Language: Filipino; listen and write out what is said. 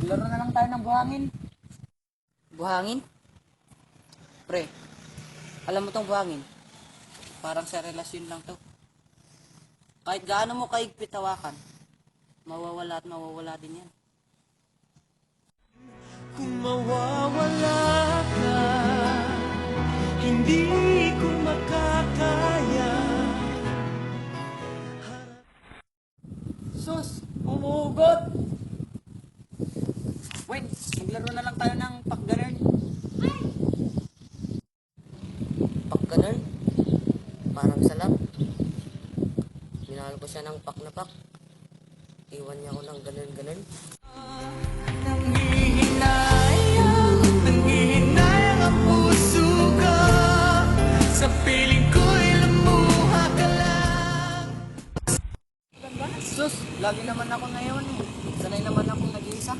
Laro na lang tayo ng buhangin. Buhangin? Pre, alam mo tong buhangin? Parang sa relasyon lang to. Kahit gaano mo kaigpit hawakan, mawawala at mawawala din yan. Kung mawawala ka, hindi ko makakaya. Sus, umuugot! Wait, maglaro na lang tayo ng pakganern. Pakganern? Parang salap. Minahal ko siya ng pak na pak. Iwan niya ako ng ganun-ganun. Nangihinayang ang puso ko. Sa piling ko'y lumuha ka lang. Sus, lagi naman ako ngayon eh. Sanay naman akong nag-iisa.